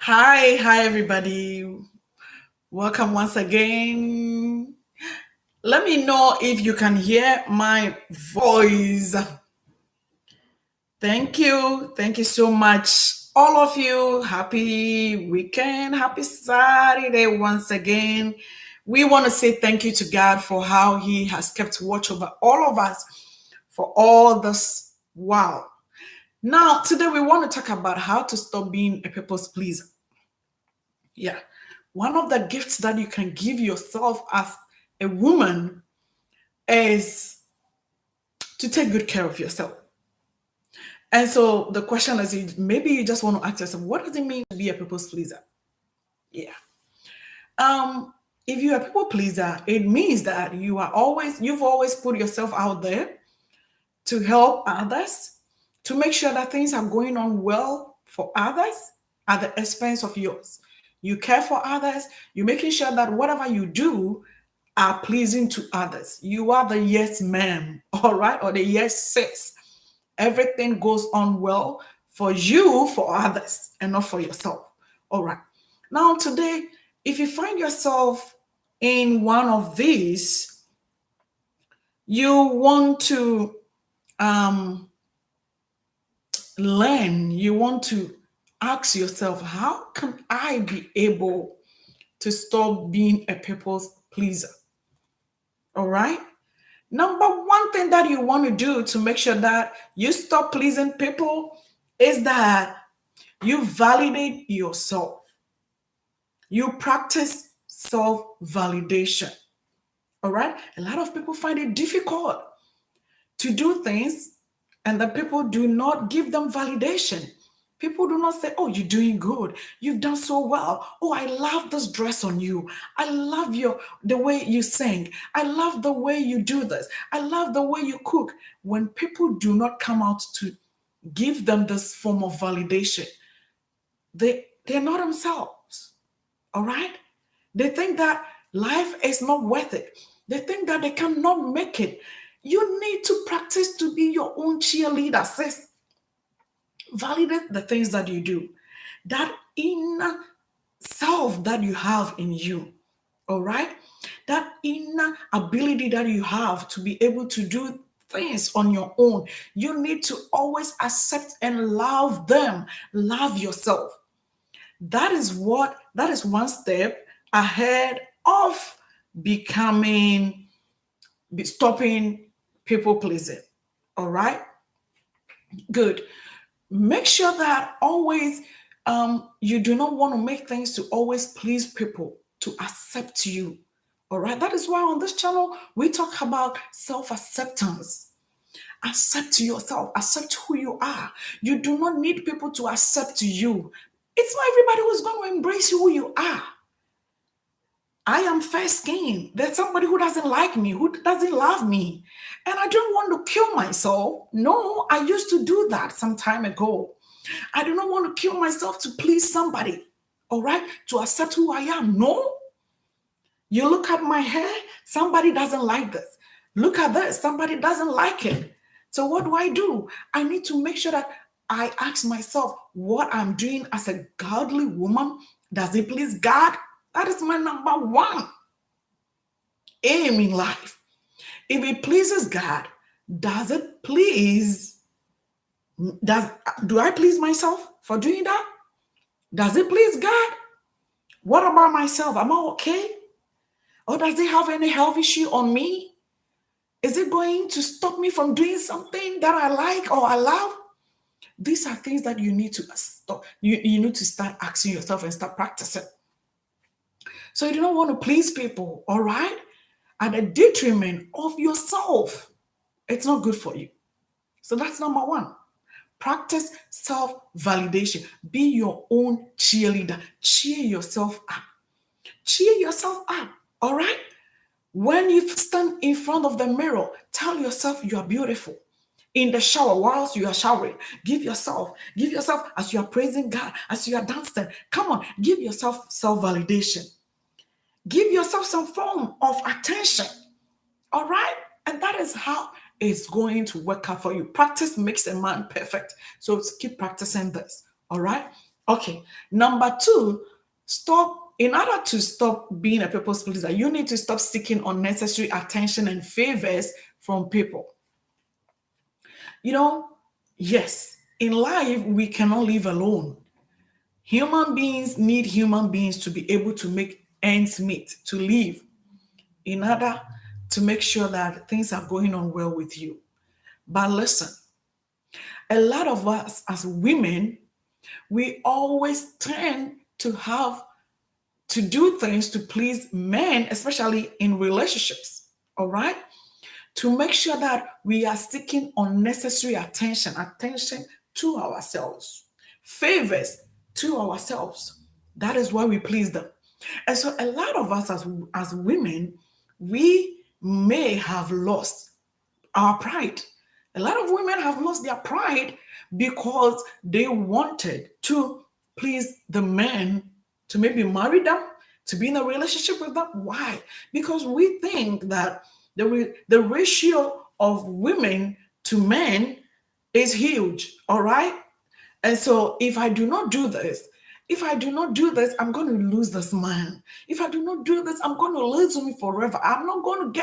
Hi everybody. Welcome once again. Let me know if you can hear my voice. Thank you so much, all of you. Happy weekend, happy Saturday once again. We want to say thank you to God for how He has kept watch over all of us for all this while. Now, today we want to talk about how to stop being a people's pleaser. Yeah. One of the gifts that you can give yourself as a woman is to take good care of yourself. And so the question is maybe you just want to ask yourself, what does it mean to be a people's pleaser? Yeah. Um, if you're a people pleaser, it means that you've always put yourself out there to help others, to make sure that things are going on well for others at the expense of yours. You care for others, you're making sure that whatever you do are pleasing to others. You are the yes ma'am, all right, or the yes sis. Everything goes on well for you, for others, and not for yourself. All right. Now, today, if you find yourself in one of these, you want to um, learn, you want to ask yourself, how can I be able to stop being a people's pleaser? All right. Number one thing that you want to do to make sure that you stop pleasing people is that you validate yourself. You practice self validation. All right. A lot of people find it difficult to do things and the people do not give them validation. People do not say, "Oh, you're doing good. You've done so well. Oh, I love this dress on you. I love the way you sing. I love the way you do this. I love the way you cook." When people do not come out to give them this form of validation, they're not themselves. All right? They think that life is not worth it. They think that they cannot make it. You need to practice to be your own cheerleader, sis. Validate the things that you do. That inner self that you have in you. All right? That inner ability that you have to be able to do things on your own. You need to always accept and love them. Love yourself. That is one step ahead of becoming stopping people pleasing. All right, good. Make sure that always you do not want to make things to always please people to accept you. All right, that is why on this channel we talk about self-acceptance. Accept yourself, accept who you are. You do not need people to accept you. It's not everybody who's going to embrace who you are. I am fair skinned. There's somebody who doesn't like me, who doesn't love me. And I don't want to kill myself. No, I used to do that some time ago. I do not want to kill myself to please somebody, all right? To accept who I am. No. You look at my hair, somebody doesn't like this. Look at this, somebody doesn't like it. So what do? I need to make sure that I ask myself what I'm doing as a godly woman. Does it please God? That is my number one aim in life. If it pleases God, does it please, does do I please myself for doing that? Does it please God? What about myself? Am I okay? Or does it have any health issue on me? Is it going to stop me from doing something that I like or I love? These are things that you need to stop. You need to start asking yourself and start practicing. So you do not want to please people, all right? At the detriment of yourself. It's not good for you. So that's number one. Practice self validation. Be your own cheerleader. Cheer yourself up. Cheer yourself up. All right? When you stand in front of the mirror, tell yourself you are beautiful. In the shower, whilst you are showering, give yourself as you are praising God, as you are dancing. Come on, give yourself self validation. Give yourself some form of attention. All right? And that is how it's going to work out for you. Practice makes a man perfect. So keep practicing this. All right? Okay. Number two, in order to stop being a people pleaser, you need to stop seeking unnecessary attention and favors from people. You know, yes, in life, we cannot live alone. Human beings need human beings to be able to make ends meet, to live, in order to make sure that things are going on well with you. But listen, a lot of us as women, we always tend to do things to please men, especially in relationships. All right? To make sure that we are seeking unnecessary attention to ourselves, favors to ourselves. That is why we please them. And so a lot of us as women, we may have lost our pride. A lot of women have lost their pride because they wanted to please the men, to maybe marry them, to be in a relationship with them. Why? Because we think that the ratio of women to men is huge, all right? And so if I do not do this, I'm going to lose this man. If I do not do this, I'm going to lose him forever. I'm not going to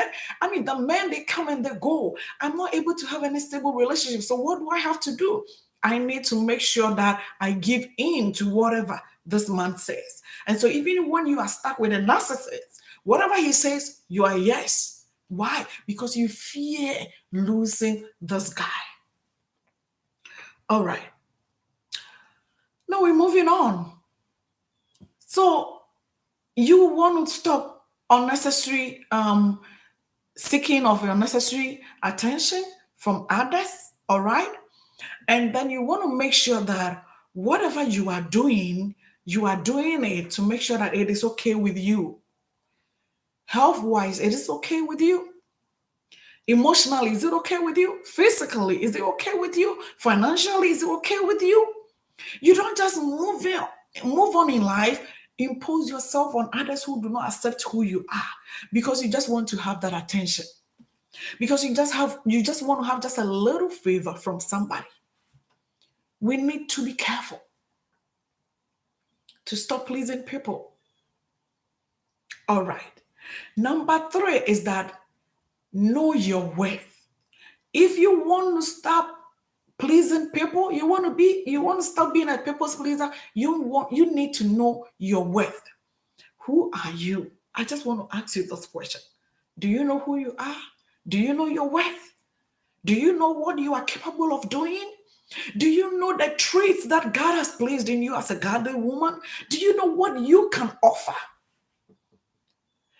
the men, they come and they go. I'm not able to have any stable relationship. So what do I have to do? I need to make sure that I give in to whatever this man says. And so even when you are stuck with a narcissist, whatever he says, you are yes. Why? Because you fear losing this guy. All right. Now we're moving on. So you want to stop unnecessary seeking of unnecessary attention from others, all right? And then you want to make sure that whatever you are doing it to make sure that it is okay with you. Health wise, it is okay with you. Emotionally, is it okay with you? Physically, is it okay with you? Financially, is it okay with you? You don't just move on in life, impose yourself on others who do not accept who you are because you just want to have that attention. Because you just want to have just a little favor from somebody. We need to be careful to stop pleasing people. All right. Number three is that know your worth. If you want to stop pleasing people, you want to stop being a people's pleaser, you need to know your worth. Who are you? I just want to ask you this question. Do you know who you are? Do you know your worth? Do you know what you are capable of doing? Do you know the traits that God has placed in you as a godly woman? Do you know what you can offer?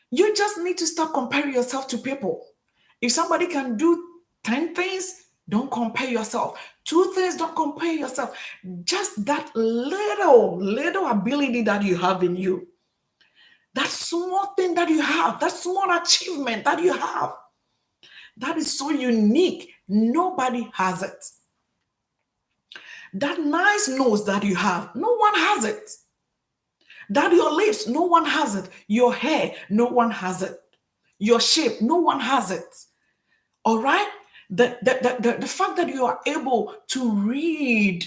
You just need to stop comparing yourself to people. If somebody can do 10 things, don't compare yourself. 2 things, don't compare yourself. Just that little ability that you have in you. That small thing that you have, that small achievement that you have, that is so unique. Nobody has it. That nice nose that you have, no one has it. That your lips, no one has it. Your hair, no one has it. Your shape, no one has it. All right? The fact that you are able to read,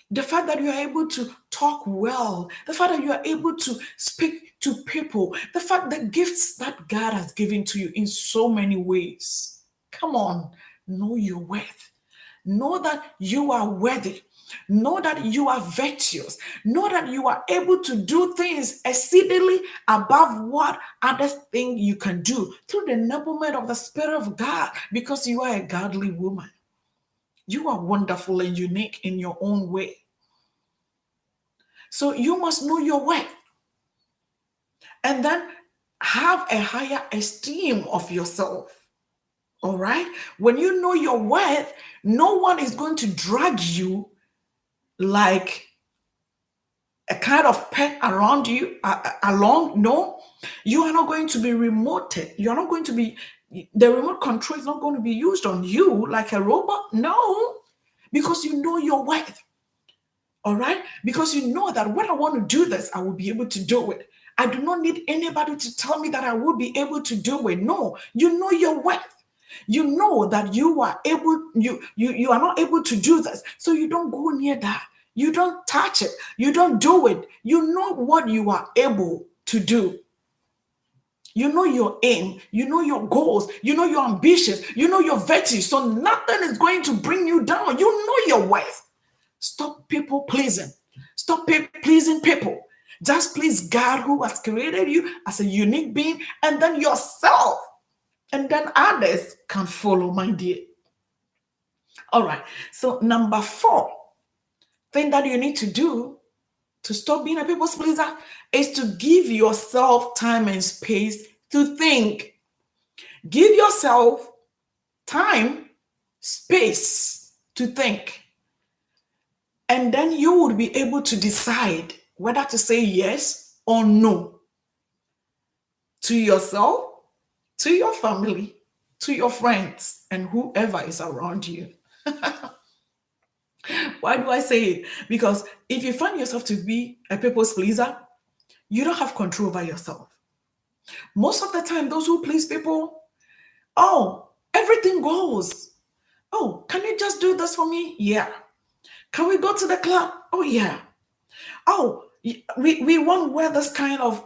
the fact that you are able to talk well, the fact that you are able to speak to people, the fact that gifts that God has given to you in so many ways. Come on, know your worth. Know that you are worthy. Know that you are virtuous. Know that you are able to do things exceedingly above what others think you can do through the enablement of the Spirit of God, because you are a godly woman. You are wonderful and unique in your own way. So you must know your worth and then have a higher esteem of yourself. All right? When you know your worth, no one is going to drag you like a kind of pet around you, along. No, you are not going to be remoted. You're not going to be, the remote control is not going to be used on you like a robot. No, because you know your worth. All right? Because you know that when I want to do this, I will be able to do it. I do not need anybody to tell me that I will be able to do it. No, you know your worth. You know that you are able, you are not able to do this. So you don't go near that. You don't touch it. You don't do it. You know what you are able to do. You know your aim. You know your goals. You know your ambitions. You know your virtues. So nothing is going to bring you down. You know your worth. Stop people pleasing. Stop pleasing people. Just please God who has created you as a unique being, and then yourself. And then others can follow, my dear. All right. So number 4 thing that you need to do to stop being a people's pleaser is to give yourself time and space to think. Give yourself time, space to think. And then you will be able to decide whether to say yes or no to yourself, to your family, to your friends, and whoever is around you. Why do I say it? Because if you find yourself to be a people's pleaser, you don't have control over yourself. Most of the time, those who please people, oh, everything goes. Oh, can you just do this for me? Yeah. Can we go to the club? Oh, yeah. Oh, we want to wear this kind of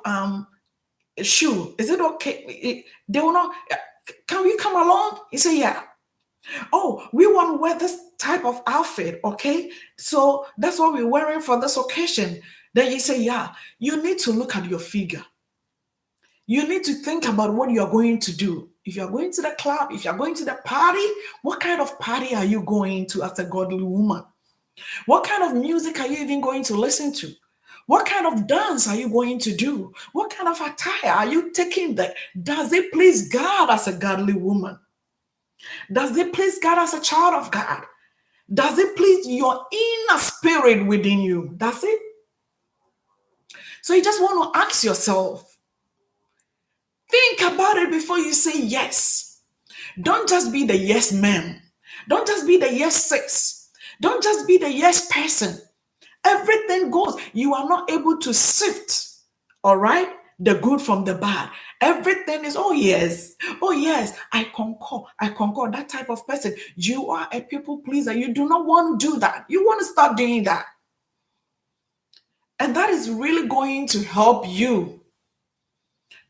shoe. Is it okay? They will not. Can we come along? You say, yeah. Oh, we want to wear this type of outfit, okay? So that's what we're wearing for this occasion. Then you say, yeah. You need to look at your figure. You need to think about what you're going to do. If you're going to the club, if you're going to the party, what kind of party are you going to as a godly woman? What kind of music are you even going to listen to? What kind of dance are you going to do? What kind of attire are you taking there? Does it please God as a godly woman? Does it please God as a child of God? Does it please your inner spirit within you? That's it. So you just want to ask yourself, think about it before you say yes. Don't just be the yes man. Don't just be the yes sis. Don't just be the yes person. Everything goes. You are not able to sift, all right, the good from the bad. Everything is, oh yes, I concur. That type of person. You are a people pleaser. You do not want to do that. You want to start doing that. And that is really going to help you.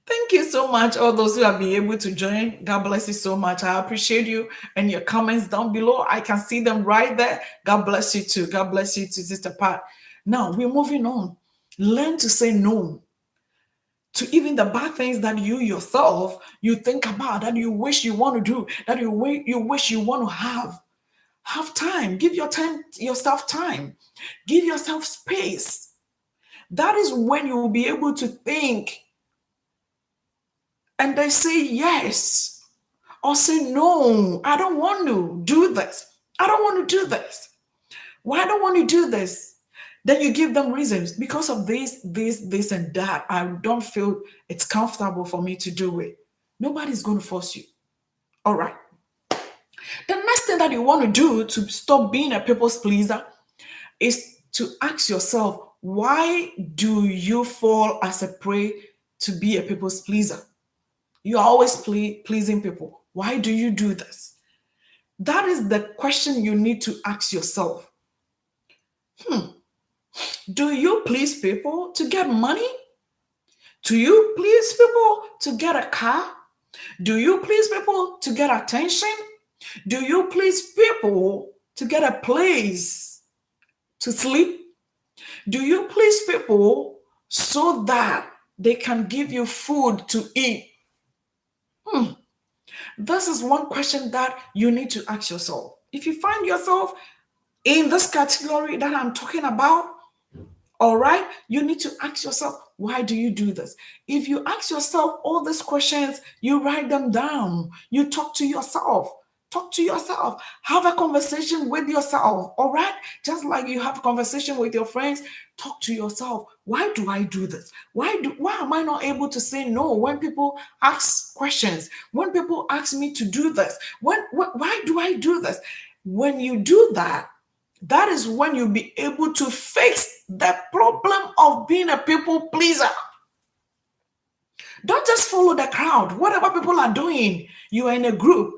Thank you so much, all those who have been able to join. God bless you so much. I appreciate you and your comments down below. I can see them right there. God bless you too. God bless you too, Sister Pat. Now we're moving on. Learn to say no to even the bad things that you yourself you think about, that you wish you want to do, that you wish you want to have. Have time. Give yourself time. Give yourself space. That is when you will be able to think and they say yes or say no. I don't want to do this. I don't want to do this. Why I don't want to do this? Then you give them reasons. Because of this, and that, I don't feel it's comfortable for me to do it. Nobody's going to force you. All right. The next thing that you want to do to stop being a people's pleaser is to ask yourself, why do you fall as a prey to be a people's pleaser? You are always pleasing people. Why do you do this? That is the question you need to ask yourself. Do you please people to get money? Do you please people to get a car? Do you please people to get attention? Do you please people to get a place to sleep? Do you please people so that they can give you food to eat? This is one question that you need to ask yourself. If you find yourself in this category that I'm talking about, all right, you need to ask yourself, why do you do this? If you ask yourself all these questions, you write them down. You talk to yourself. Talk to yourself. Have a conversation with yourself. All right? Just like you have a conversation with your friends, talk to yourself. Why do I do this? Why am I not able to say no when people ask questions? When people ask me to do this? Why do I do this? When you do that, that is when you'll be able to fix the problem of being a people pleaser. Don't just follow the crowd. Whatever people are doing, you are in a group,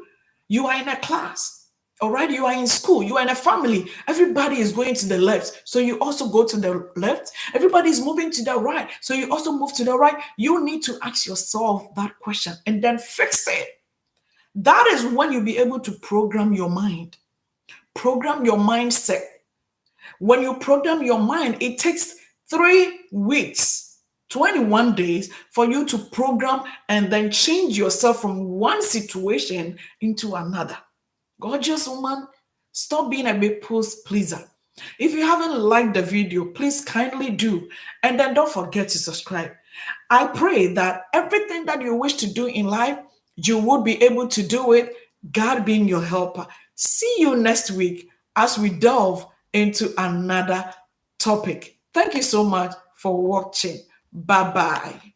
you are in a class. All right, you are in school, you are in a family, everybody is going to the left, so you also go to the left. Everybody is moving to the right, so you also move to the right. You need to ask yourself that question and then fix it. That is when you'll be able to program your mind, program your mindset. When you program your mind, it takes 3 weeks, 21 days for you to program and then change yourself from one situation into another. Gorgeous woman, stop being a people's pleaser. If you haven't liked the video, please kindly do. And then don't forget to subscribe. I pray that everything that you wish to do in life, you would be able to do it, God being your helper. See you next week as we delve into another topic. Thank you so much for watching. Bye bye.